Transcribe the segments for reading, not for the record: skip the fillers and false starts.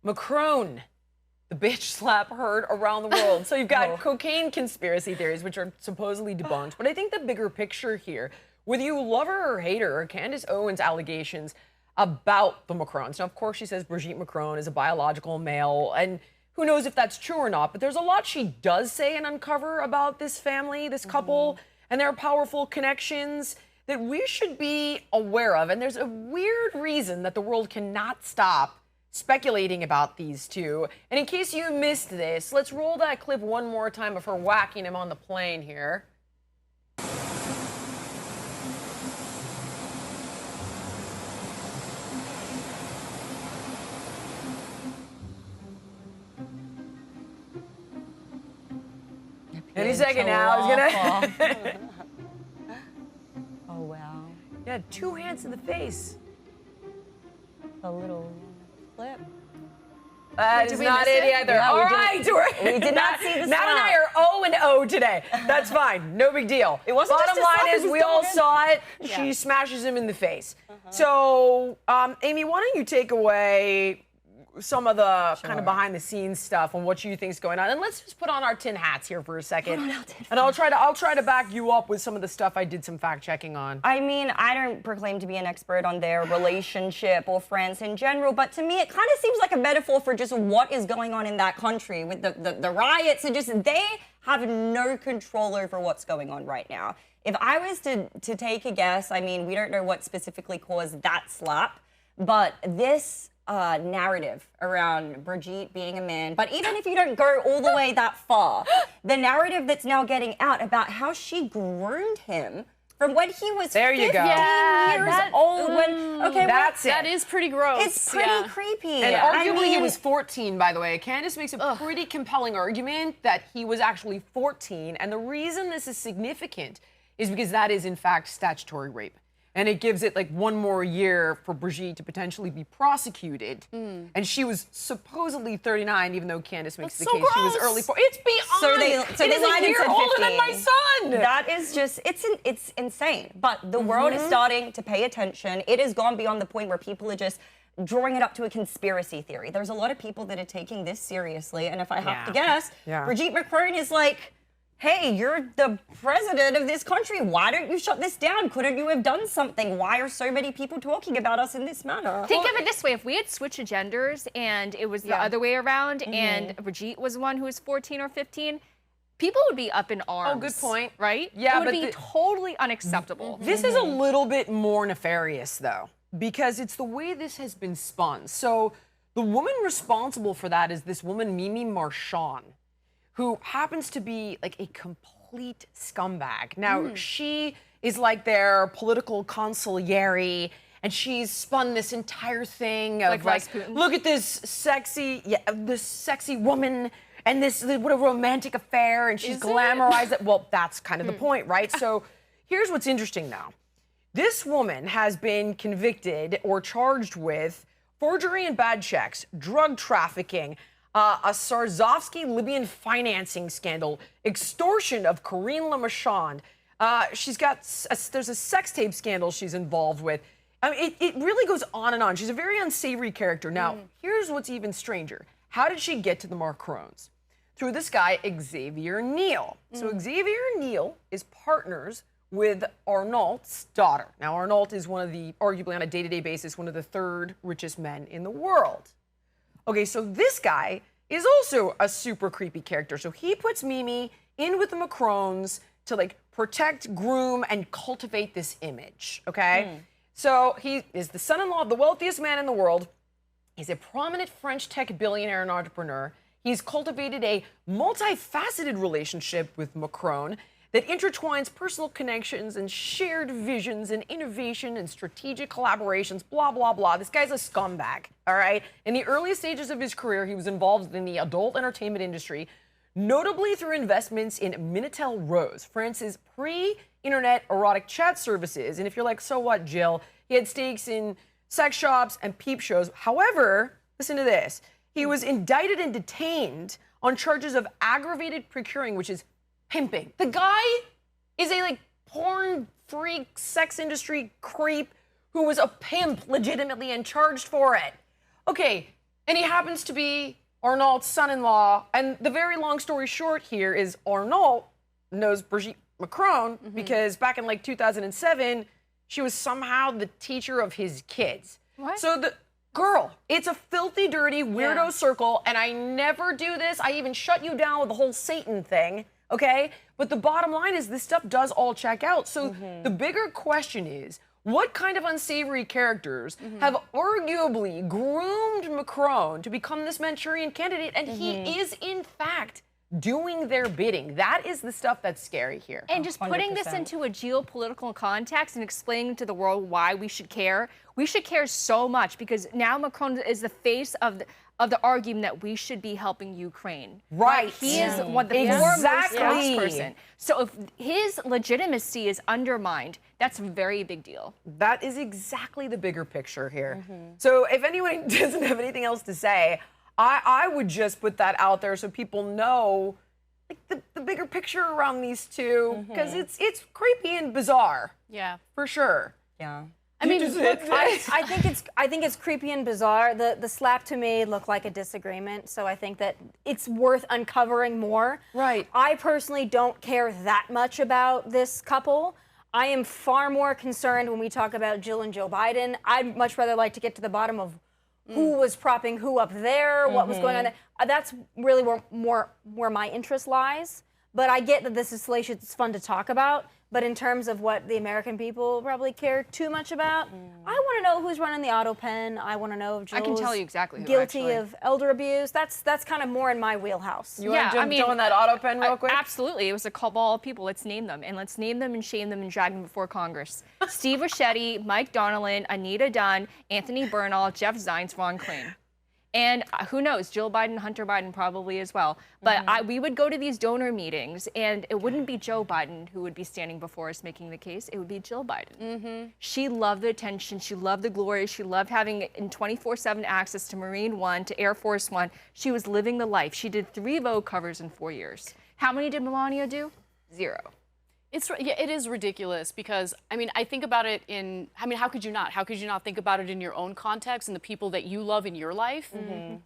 Macron, the bitch slap heard around the world. So you've got cocaine conspiracy theories, which are supposedly debunked. But I think the bigger picture here, whether you love her or hate her, Candace Owens' allegations about the Macrons. Now, of course, she says Brigitte Macron is a biological male, and who knows if that's true or not, but there's a lot she does say and uncover about this family, this couple, and their powerful connections that we should be aware of. And there's a weird reason that the world cannot stop speculating about these two. And in case you missed this, let's roll that clip one more time of her whacking him on the plane here. Any second now, it's gonna. Oh, wow. Yeah, 2 hands in the face. A little flip. That is not it either. Yeah, all right, we did not see the Matt and I are O and O today. That's fine. No big deal. It wasn't Bottom just a line slap, is we all saw it. Yeah. She smashes him in the face. So, Amy, why don't you take away some of the kind of behind the scenes stuff on what you think is going on, and let's just put on our tin hats here for a second. And I'll try to back you up with some of the stuff I did some fact checking on. I mean, I don't proclaim to be an expert on their relationship or friends in general, but to me it kind of seems like a metaphor for just what is going on in that country with the riots, and just they have no control over what's going on right now. If I was to take a guess, I mean, we don't know what specifically caused that slap, but this narrative around Brigitte being a man, but even if you don't go all the way that far, the narrative that's now getting out about how she groomed him from when he was 15 years old. That is pretty gross. It's pretty creepy. And arguably he was 14, by the way. Candace makes a pretty compelling argument that he was actually 14, and the reason this is significant is because that is in fact statutory rape. And it gives it like 1 more year for Brigitte to potentially be prosecuted. And she was supposedly 39, even though Candace makes the case she was early. It's beyond. So they lied and said 15. Older than my son. That is just, it's insane. But the world is starting to pay attention. It has gone beyond the point where people are just drawing it up to a conspiracy theory. There's a lot of people that are taking this seriously. And if I have to guess, Brigitte Macron is like, hey, you're the president of this country. Why don't you shut this down? Couldn't you have done something? Why are so many people talking about us in this manner? Think of it this way. If we had switched genders and it was the other way around and Brigitte was the one who was 14 or 15, people would be up in arms. Oh, good point. Right? Yeah, it would be totally unacceptable. This is a little bit more nefarious, though, because it's the way this has been spun. So the woman responsible for that is this woman, Mimi Marchand, who happens to be like a complete scumbag. Now, she is like their political consigliere, and she's spun this entire thing of like look at this sexy woman, and this what a romantic affair, and she's glamorized it. Well, that's kind of the point, right? So here's what's interesting now. This woman has been convicted or charged with forgery and bad checks, drug trafficking, a Sarzovsky Libyan financing scandal, extortion of Karine Le Marchand. There's a sex tape scandal she's involved with. I mean, it really goes on and on. She's a very unsavory character. Now, here's what's even stranger. How did she get to the Macrons? Through this guy, Xavier Niel. So Xavier Niel is partners with Arnault's daughter. Now, Arnault is one of the, arguably on a day-to-day basis, one of the 3rd richest men in the world. Okay, so this guy is also a super creepy character. So he puts Mimi in with the Macrons to like protect, groom, and cultivate this image, okay? So he is the son-in-law of the wealthiest man in the world. He's a prominent French tech billionaire and entrepreneur. He's cultivated a multifaceted relationship with Macron that intertwines personal connections and shared visions and innovation and strategic collaborations, blah, blah, blah. This guy's a scumbag, all right? In the early stages of his career, he was involved in the adult entertainment industry, notably through investments in Minitel Rose, France's pre-internet erotic chat services. And if you're like, so what, Jill? He had stakes in sex shops and peep shows. However, listen to this. He was indicted and detained on charges of aggravated procuring, which is pimping. The guy is a like porn freak, sex industry creep who was a pimp legitimately and charged for it. Okay, And he happens to be Arnault's son-in-law. And the very long story short here is Arnault knows Brigitte Macron because back in like 2007, she was somehow the teacher of his kids. What? So the girl, it's a filthy, dirty, weirdo circle, and I never do this. I even shut you down with the whole Satan thing, okay? But the bottom line is this stuff does all check out. So the bigger question is, what kind of unsavory characters have arguably groomed Macron to become this Manchurian candidate? And he is, in fact, doing their bidding. That is the stuff that's scary here. And just putting this into a geopolitical context and explaining to the world why we should care. We should care so much because now Macron is the face of the argument that we should be helping Ukraine. Right. He is one of the foremost spokesperson. So if his legitimacy is undermined, that's a very big deal. That is exactly the bigger picture here. So if anyone doesn't have anything else to say, I would just put that out there so people know like the bigger picture around these two, because it's creepy and bizarre. Yeah, for sure. Yeah. I mean, I think it's creepy and bizarre. The slap to me looked like a disagreement, so I think that it's worth uncovering more. Right. I personally don't care that much about this couple. I am far more concerned when we talk about Jill and Joe Biden. I'd much rather like to get to the bottom of who was propping who up there, what was going on there. That's really where my interest lies. But I get that this is salacious, it's fun to talk about. But in terms of what the American people probably care too much about, I want to know who's running the auto pen. I want to know if Jill's I can tell you exactly who, guilty actually. of elder abuse. That's kind of more in my wheelhouse. You want to jump on that auto pen real quick? Absolutely. It was a cabal of people. Let's name them. And let's name them and shame them and drag them before Congress. Steve Ricchetti, Mike Donnellan, Anita Dunn, Anthony Bernal, Jeff Zients, Ron Klain. And who knows, Jill Biden, Hunter Biden probably as well. But we would go to these donor meetings, and it wouldn't be Joe Biden who would be standing before us making the case. It would be Jill Biden. She loved the attention. She loved the glory. She loved having in 24/7 access to Marine One, to Air Force One. She was living the life. She did 3 Vogue covers in 4 years. How many did Melania do? 0. It is ridiculous because, I mean, I think about it in, I mean, how could you not? How could you not think about it in your own context and the people that you love in your life?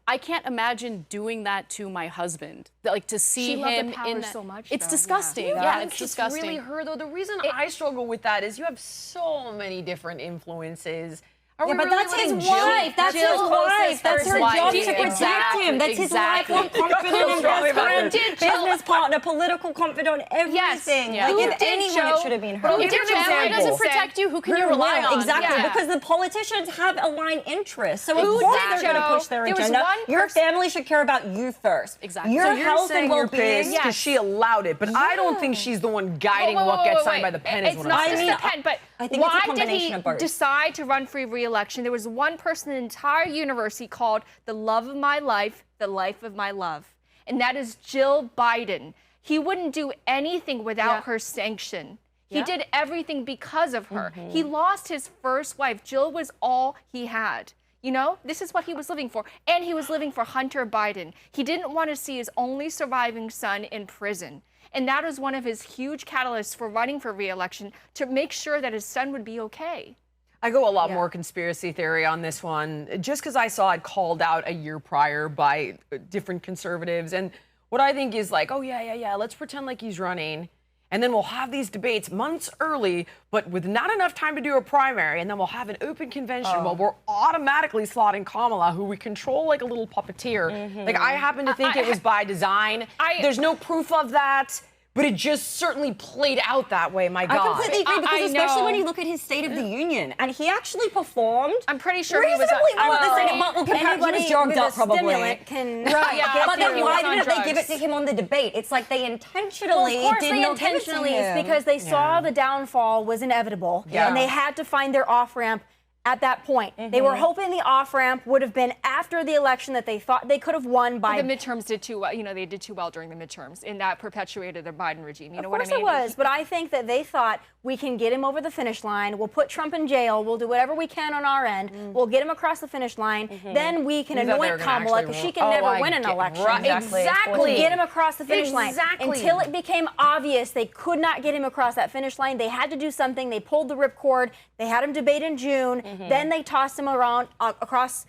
I can't imagine doing that to my husband. Like, to see him in so much, it's though. disgusting. Yeah, Yeah, it's disgusting. It's really her, though. The reason I struggle with that is you have so many different influences. Yeah, but that's his wife. That's his wife. That's her job to protect him. That's his lifelong confidant, best friend, business partner, political confidant, everything. Yeah. Like, if anyone, it should have been her. If your family doesn't protect you, who can you rely on? Exactly, Yeah. because the politicians have aligned interests. So of Who course did they're going to Joe? push their There was agenda. one Your person- family should care about you first. Exactly. Your So you're health saying and you're well-being. pissed because she allowed it, but I don't think she's the one guiding what gets signed by the pen. Is It's what not I'm just saying. the pen, but I think it's a why did combination he of both. decide to run for re-election? There was one person in the entire universe he called the love of my life, the life of my love, and that is Jill Biden. He wouldn't do anything without her sanction. He did everything because of her. He lost his first wife. Jill was all he had. You know, this is what he was living for. And he was living for Hunter Biden. He didn't want to see his only surviving son in prison. And that was one of his huge catalysts for running for re-election, to make sure that his son would be okay. I go a lot more conspiracy theory on this one, just because I saw it called out a year prior by different conservatives. And what I think is like, oh, yeah, let's pretend like he's running. And then we'll have these debates months early, but with not enough time to do a primary. And then we'll have an open convention while we're automatically slotting Kamala, who we control like a little puppeteer. Like, I happen to think it was by design. There's no proof of that. But it just certainly played out that way, my God. I completely agree, because I especially know. when you look at his State of the Union, and he actually performed. I'm pretty sure he was. reasonably well at the State of the Union. He was jogged with up, a probably. stimulant can Yeah, But then he why was on didn't they give it drugs. to him on the debate? It's like they Well, intentionally of course did they not give it to intentionally him. is because they saw the downfall was inevitable, and they had to find their off-ramp at that point. They were hoping the off-ramp would have been after the election that they thought they could have won by. The midterms did too well. You know, they did too well during the midterms, and that perpetuated the Biden regime. You know Of what I course mean? it was, but I think that they thought we can get him over the finish line. We'll put Trump in jail. We'll do whatever we can on our end. We'll get him across the finish line. Then we can You thought they were anoint gonna Kamala actually because she run- can Oh, never I win an get- election. right, exactly. We'll get him across the finish line. Exactly. Until it became obvious they could not get him across that finish line, they had to do something. They pulled the ripcord. They had him debate in June. Then they tossed him around across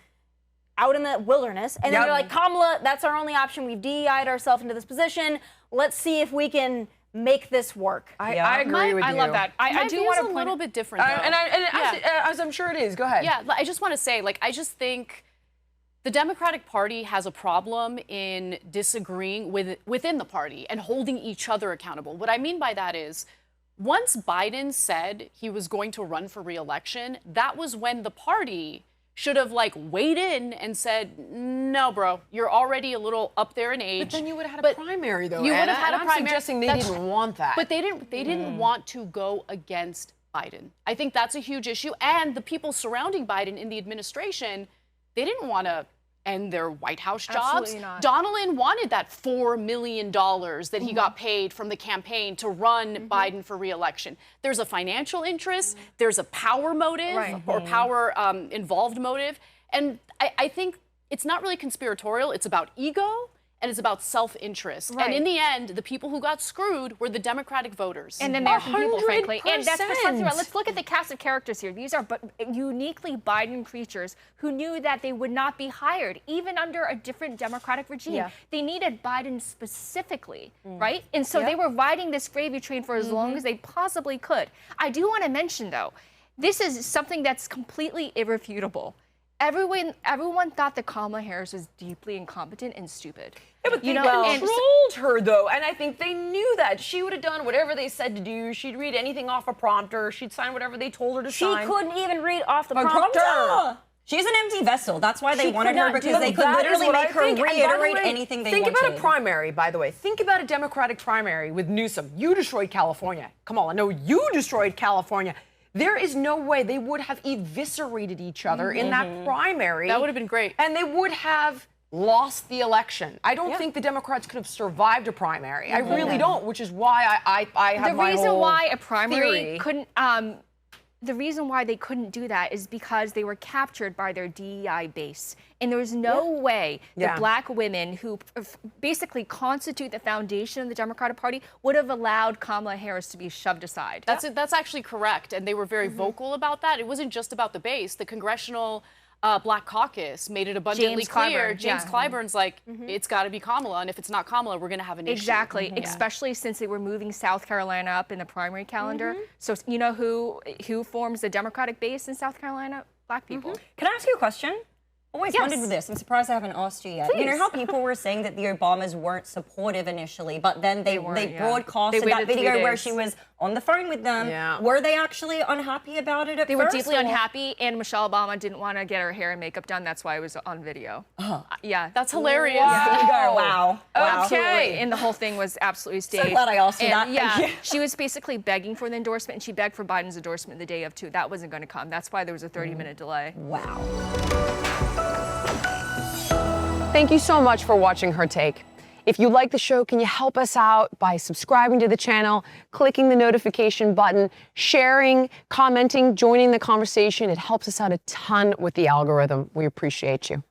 out in the wilderness, and then Yep. they're like, Kamala, that's our only option. We've DEI'd ourselves into this position. Let's see if we can make this work. I agree with you. I love that. I My do view want is to a little bit different, though. As I'm sure it is. Go ahead. Yeah, I just want to say, like, I just think the Democratic Party has a problem in disagreeing within the party and holding each other accountable. What I mean by that is, once Biden said he was going to run for re-election, that was when the party should have like weighed in and said, no, bro, you're already a little up there in age. But then you would have had a primary, though. You would have had a I'm primary. suggesting they didn't want that. But they didn't want to go against Biden. I think that's a huge issue. And the people surrounding Biden in the administration, they didn't want to end their White House jobs. Absolutely not. Donilon wanted that $4 million that he got paid from the campaign to run Biden for re-election. There's a financial interest, there's a power motive or power involved motive. And I think it's not really conspiratorial, it's about ego and it's about self-interest. Right. And in the end, the people who got screwed were the Democratic voters. And the American people, frankly. And that's 100%. precisely right. Let's look at the cast of characters here. These are uniquely Biden creatures who knew that they would not be hired, even under a different Democratic regime. Yeah. They needed Biden specifically, right? And so they were riding this gravy train for as long as they possibly could. I do want to mention, though, this is something that's completely irrefutable. Everyone thought that Kamala Harris was deeply incompetent and stupid. Yeah, but they and controlled her, though, and I think they knew that. She would have done whatever they said to do. She'd read anything off a prompter. She'd sign whatever they told her to She sign. couldn't even read off the Prompter. prompter. She's an empty vessel. That's why they She wanted could her, not because do they could That is literally what I make her think. And by the reiterate way, anything they think wanted. about a primary, by the way. Think about a Democratic primary with Newsom. You destroyed California. Kamala, no, you destroyed California. There is no way they would have eviscerated each other in that primary. That would have been great. And they would have lost the election. I don't think the Democrats could have survived a primary. I really don't, which is why I have the my reason whole why a primary theory. couldn't the reason why they couldn't do that is because they were captured by their DEI base. And there was no way that black women who basically constitute the foundation of the Democratic Party would have allowed Kamala Harris to be shoved aside. That's actually correct, and they were very vocal about that. It wasn't just about the base. The Congressional Black Caucus made it abundantly James clear. Clyburn, James Clyburn's like, it's got to be Kamala, and if it's not Kamala, we're going to have an issue. Exactly, especially since they were moving South Carolina up in the primary calendar. So you know who forms the Democratic base in South Carolina? Black people. Can I ask you a question? Always wondered with this. I'm surprised I haven't asked you yet. You know how people were saying that the Obamas weren't supportive initially, but then they broadcasted that video where she was on the phone with them. Yeah. Were they actually unhappy about it at They first? were deeply or- unhappy, and Michelle Obama didn't want to get her hair and makeup done. That's why it was on video. Yeah. That's hilarious. There you go. Wow. Wow. Okay. And the whole thing was absolutely staged. glad I asked you And, that. Thank Yeah, you. she was basically begging for the endorsement, and she begged for Biden's endorsement the day of, too. That wasn't going to come. That's why there was a 30-minute delay. Wow. Thank you so much for watching Her Take. If you like the show, can you help us out by subscribing to the channel, clicking the notification button, sharing, commenting, joining the conversation? It helps us out a ton with the algorithm. We appreciate you.